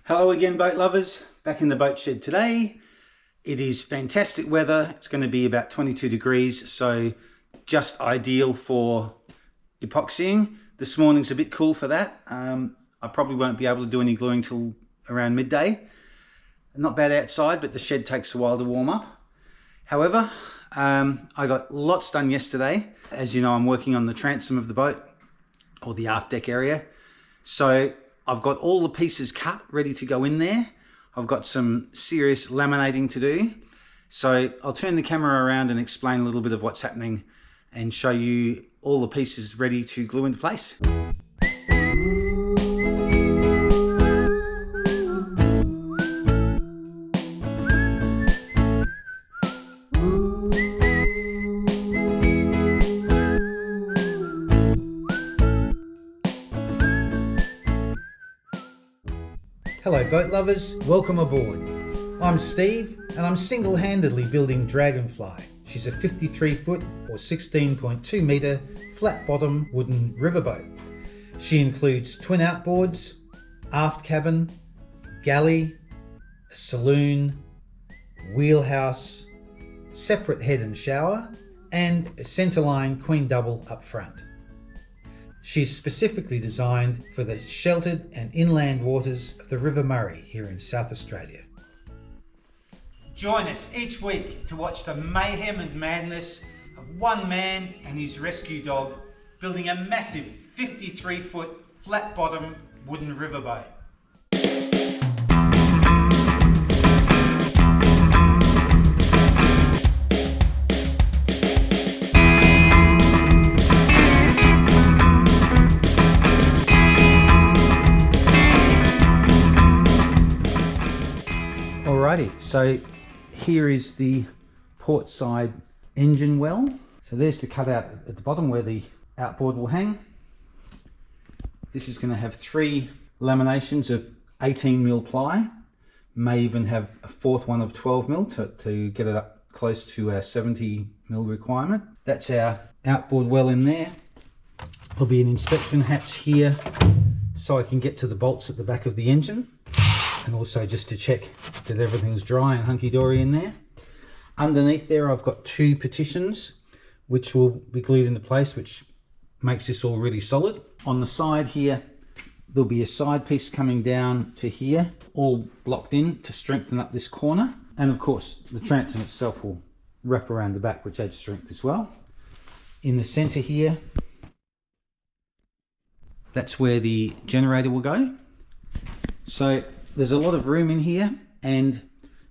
Hello again, boat lovers. Back in the boat shed today. It is fantastic weather. It's going to be about 22 degrees, so just ideal for epoxying. This morning's a bit cool for that. I probably won't be able to do any gluing till around midday. Not bad outside, but the shed takes a while to warm up. However, I got lots done yesterday. As you know, I'm working on the transom of the boat, or the aft deck area. So I've got all the pieces cut, ready to go in there. I've got some serious laminating to do. So I'll turn the camera around and explain a little bit of what's happening and show you all the pieces ready to glue into place. Hello boat lovers, welcome aboard. I'm Steve and I'm single-handedly building Dragonfly. She's a 53 foot or 16.2 metre flat bottom wooden riverboat. She includes twin outboards, aft cabin, galley, a saloon, wheelhouse, separate head and shower, and a centerline queen double up front. She's specifically designed for the sheltered and inland waters of the River Murray here in South Australia. Join us each week to watch the mayhem and madness of one man and his rescue dog building a massive 53 foot flat bottom wooden riverboat. Alrighty, so here is the port side engine well. So there's the cutout at the bottom where the outboard will hang. This is going to have 3 laminations of 18mm ply. May even have a 4th one of 12mm to get it up close to our 70mm requirement. That's our outboard well in there. There'll be an inspection hatch here so I can get to the bolts at the back of the engine, and also just to check that everything's dry and hunky-dory in there. Underneath there I've got 2 partitions which will be glued into place, which makes this all really solid. On the side here there'll be a side piece coming down to here, all blocked in to strengthen up this corner, and of course the transom itself will wrap around the back, which adds strength as well. In the center here, that's where the generator will go. So there's a lot of room in here, and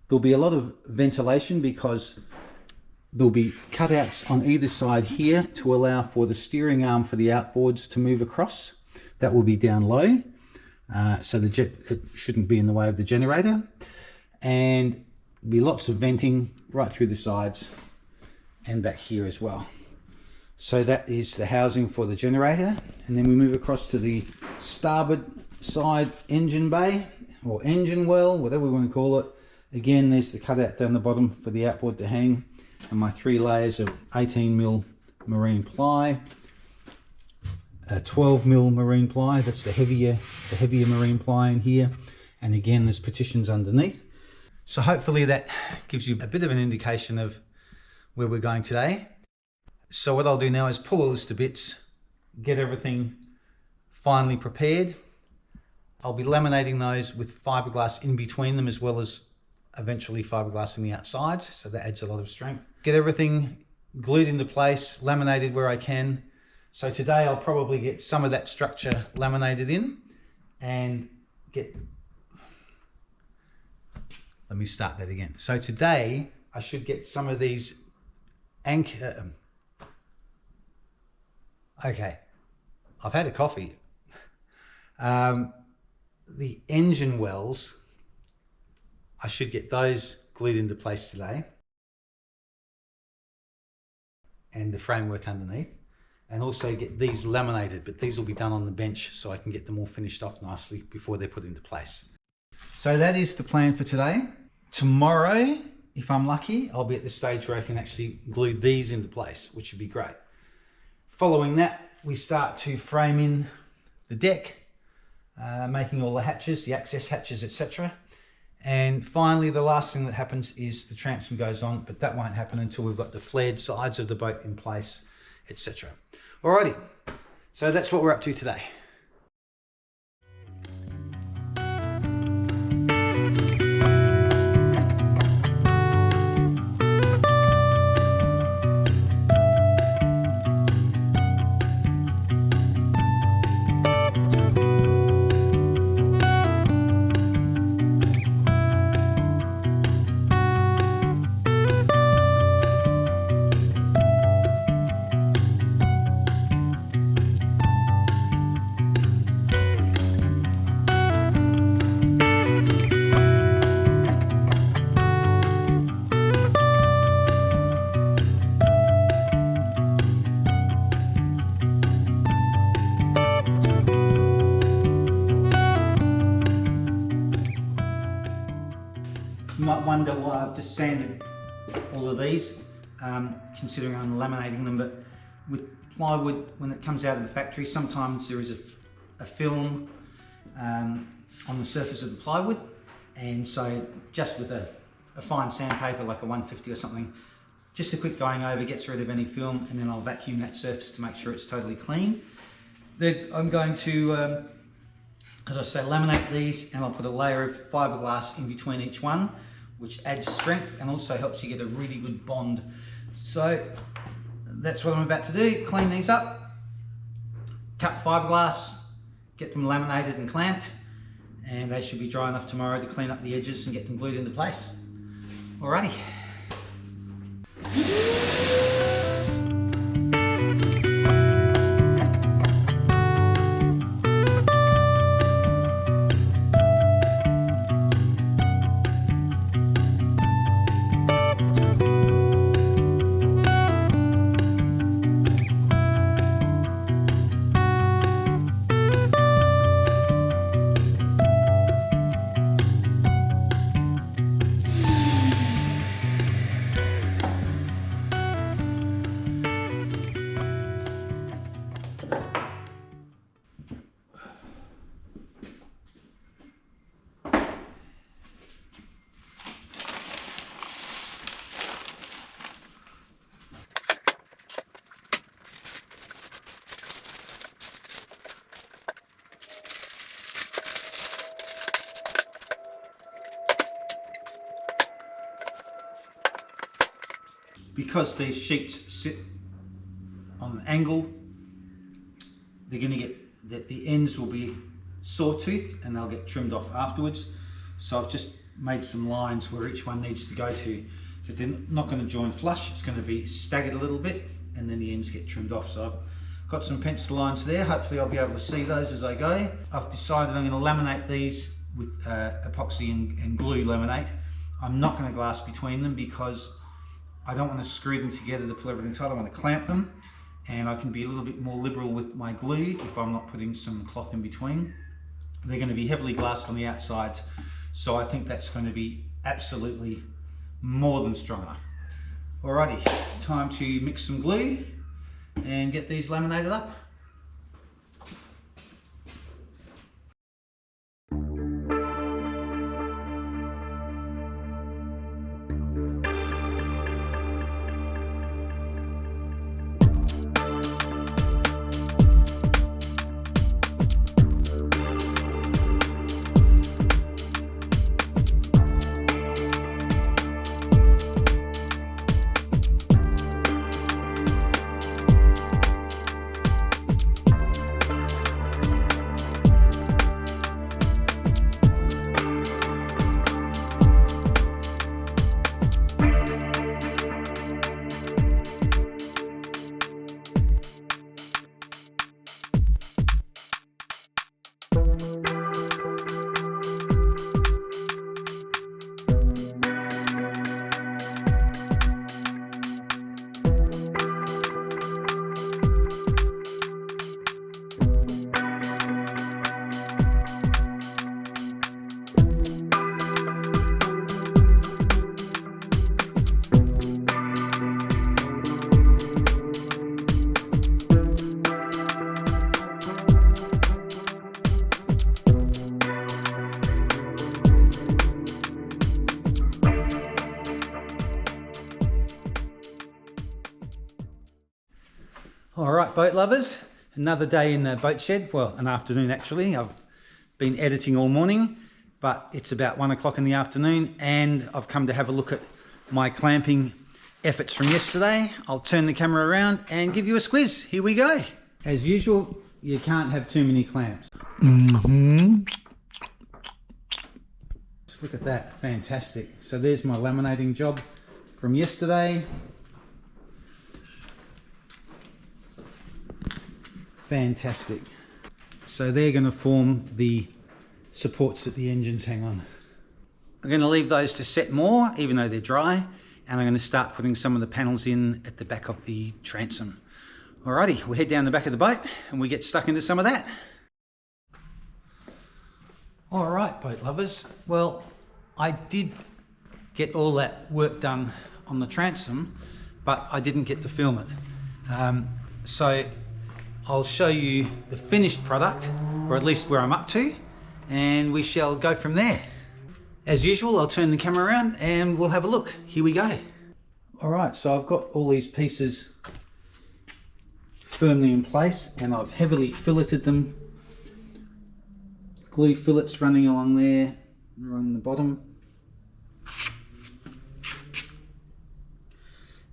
there'll be a lot of ventilation because there'll be cutouts on either side here to allow for the steering arm for the outboards to move across. That will be down low, so it shouldn't be in the way of the generator. And there'll be lots of venting right through the sides and back here as well. So that is the housing for the generator. And then we move across to the starboard side engine bay, or engine well, whatever we want to call it. Again, there's the cutout down the bottom for the outboard to hang, and my 3 layers of 18mm marine ply, 12mm marine ply, that's the heavier marine ply in here, and again there's partitions underneath. So hopefully that gives you a bit of an indication of where we're going today. So what I'll do now is pull all this to bits, get everything finally prepared. I'll be laminating those with fiberglass in between them, as well as eventually fiberglass in the outside, so that adds a lot of strength. Get everything glued into place, laminated where I can. So today I'll probably get some of that structure laminated in and let me start that again. So today I should get some of these okay, I've had a coffee. The engine wells, I should get those glued into place today, and the framework underneath, and also get these laminated, but these will be done on the bench so I can get them all finished off nicely before they're put into place. So that is the plan for today. Tomorrow, if I'm lucky, I'll be at the stage where I can actually glue these into place, which would be great. Following that, we start to frame in the deck, making all the hatches, the access hatches, etc. And finally, the last thing that happens is the transom goes on, but that won't happen until we've got the flared sides of the boat in place, etc. Alrighty, so that's what we're up to today. You might wonder why I've just sanded all of these, considering I'm laminating them, but with plywood, when it comes out of the factory, sometimes there is a film on the surface of the plywood, and so just with a fine sandpaper like a 150 or something, just a quick going over gets rid of any film, and then I'll vacuum that surface to make sure it's totally clean. Then I'm going to, as I say, laminate these, and I'll put a layer of fiberglass in between each one, which adds strength and also helps you get a really good bond. So that's what I'm about to do, clean these up, cut the fiberglass, get them laminated and clamped, and they should be dry enough tomorrow to clean up the edges and get them glued into place. Alrighty. Because these sheets sit on an angle, they're going to get that the ends will be sawtooth and they'll get trimmed off afterwards. So I've just made some lines where each one needs to go to, but they're not going to join flush. It's going to be staggered a little bit, and then the ends get trimmed off. So I've got some pencil lines there. Hopefully I'll be able to see those as I go. I've decided I'm going to laminate these with epoxy and glue laminate. I'm not going to glass between them because I don't want to screw them together to pull everything tight. I want to clamp them, and I can be a little bit more liberal with my glue if I'm not putting some cloth in between. They're going to be heavily glassed on the outside, so I think that's going to be absolutely more than strong enough. Alrighty, time to mix some glue and get these laminated up. boat lovers, another day in the boat shed. Well, an afternoon actually. I've been editing all morning, but it's about 1 o'clock in the afternoon and I've come to have a look at my clamping efforts from yesterday. I'll turn the camera around and give you a squiz. Here we go. As usual, you can't have too many clamps. Look at that, fantastic. So there's my laminating job from yesterday. Fantastic. So they're going to form the supports that the engines hang on. I'm going to leave those to set more, even though they're dry, and I'm going to start putting some of the panels in at the back of the transom. Alrighty, we'll head down the back of the boat and we get stuck into some of that. Alright, boat lovers. Well, I did get all that work done on the transom, but I didn't get to film it. So I'll show you the finished product, or at least where I'm up to, and we shall go from there. As usual, I'll turn the camera around and we'll have a look. Here we go. Alright, so I've got all these pieces firmly in place and I've heavily filleted them. Glue fillets running along there, around the bottom.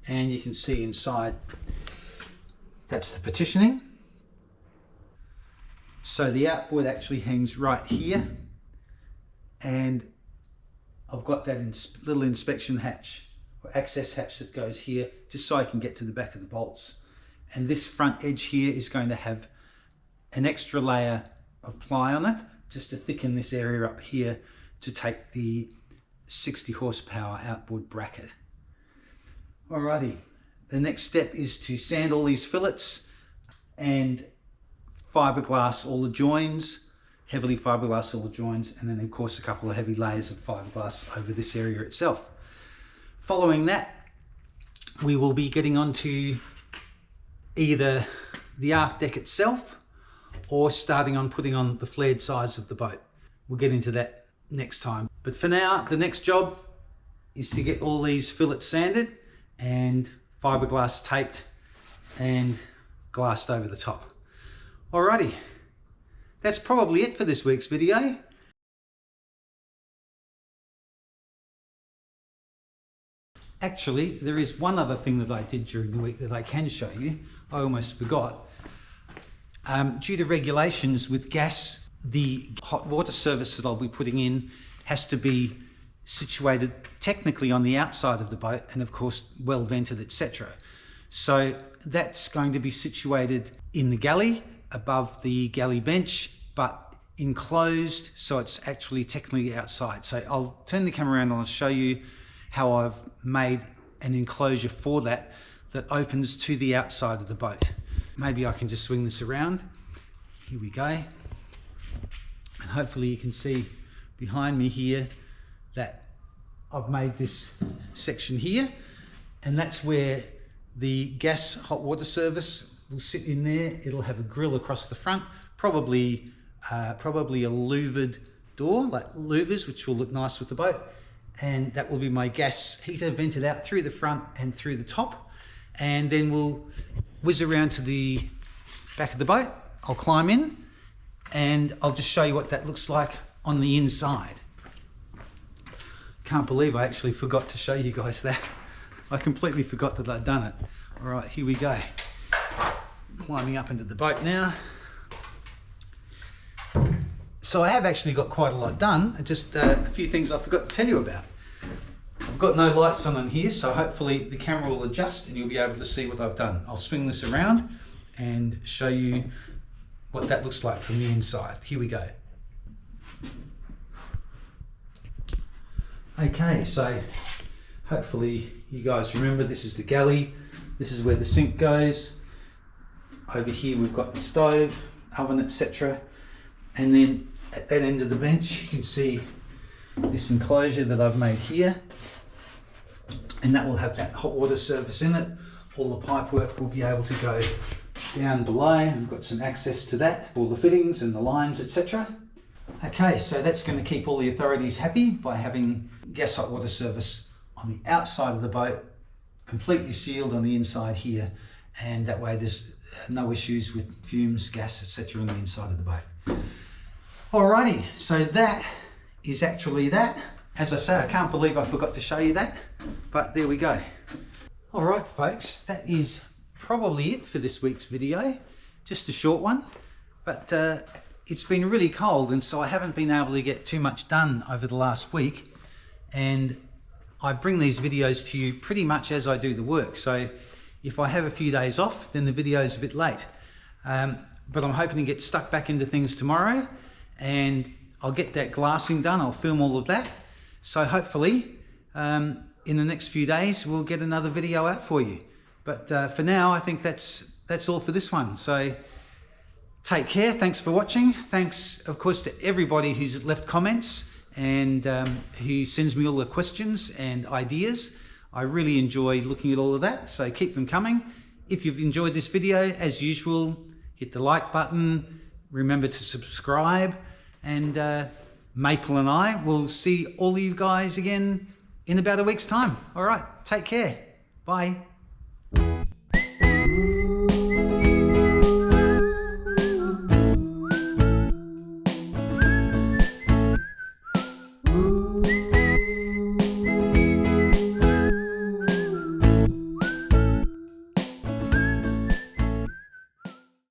And you can see inside, that's the partitioning. So the outboard actually hangs right here, and I've got that little inspection hatch or access hatch that goes here just so I can get to the back of the bolts. And this front edge here is going to have an extra layer of ply on it just to thicken this area up here to take the 60 horsepower outboard bracket. Alrighty, the next step is to sand all these fillets and fiberglass all the joins, heavily fiberglass all the joins, and then of course a couple of heavy layers of fiberglass over this area itself. Following that, we will be getting onto either the aft deck itself or starting on putting on the flared sides of the boat. We'll get into that next time. But for now, the next job is to get all these fillets sanded and fiberglass taped and glassed over the top. Alrighty, that's probably it for this week's video. Actually, there is one other thing that I did during the week that I can show you. I almost forgot. Due to regulations with gas, the hot water service that I'll be putting in has to be situated technically on the outside of the boat and of course well vented, etc. So that's going to be situated in the galley above the galley bench, but enclosed, so it's actually technically outside. So I'll turn the camera around and I'll show you how I've made an enclosure for that opens to the outside of the boat. Maybe I can just swing this around. Here we go. And hopefully you can see behind me here that I've made this section here, and that's where the gas hot water service will sit in there. It'll have a grill across the front, probably a louvered door, like louvers, which will look nice with the boat. And that will be my gas heater vented out through the front and through the top. And then we'll whiz around to the back of the boat. I'll climb in and I'll just show you what that looks like on the inside. Can't believe I actually forgot to show you guys that. I completely forgot that I'd done it. All right, here we go. Climbing up into the boat now. So I have actually got quite a lot done. Just a few things I forgot to tell you about. I've got no lights on here, so hopefully the camera will adjust and you'll be able to see what I've done. I'll swing this around and show you what that looks like from the inside. Here we go. Okay, so hopefully you guys remember this is the galley. This is where the sink goes. Over here we've got the stove, oven, etc. And then at that end of the bench you can see this enclosure that I've made here, and that will have that hot water service in it. All the pipe work will be able to go down below. We've got some access to that, all the fittings and the lines, etc. Okay, so that's going to keep all the authorities happy by having gas hot water service on the outside of the boat, completely sealed on the inside here, and that way there's no issues with fumes, gas, etc. on the inside of the boat. Alrighty, so that is actually that. As I say, I can't believe I forgot to show you that, but there we go. Alright folks, that is probably it for this week's video. Just a short one, but it's been really cold, and so I haven't been able to get too much done over the last week, and I bring these videos to you pretty much as I do the work. So if I have a few days off, then the video is a bit late, but I'm hoping to get stuck back into things tomorrow, and I'll get that glassing done. I'll film all of that, so hopefully in the next few days we'll get another video out for you. But for now, I think that's all for this one. So take care. Thanks for watching. Thanks, of course, to everybody who's left comments and who sends me all the questions and ideas. I really enjoy looking at all of that, so keep them coming. If you've enjoyed this video, as usual, hit the like button. Remember to subscribe, and Maple and I will see all of you guys again in about a week's time. All right, take care. Bye.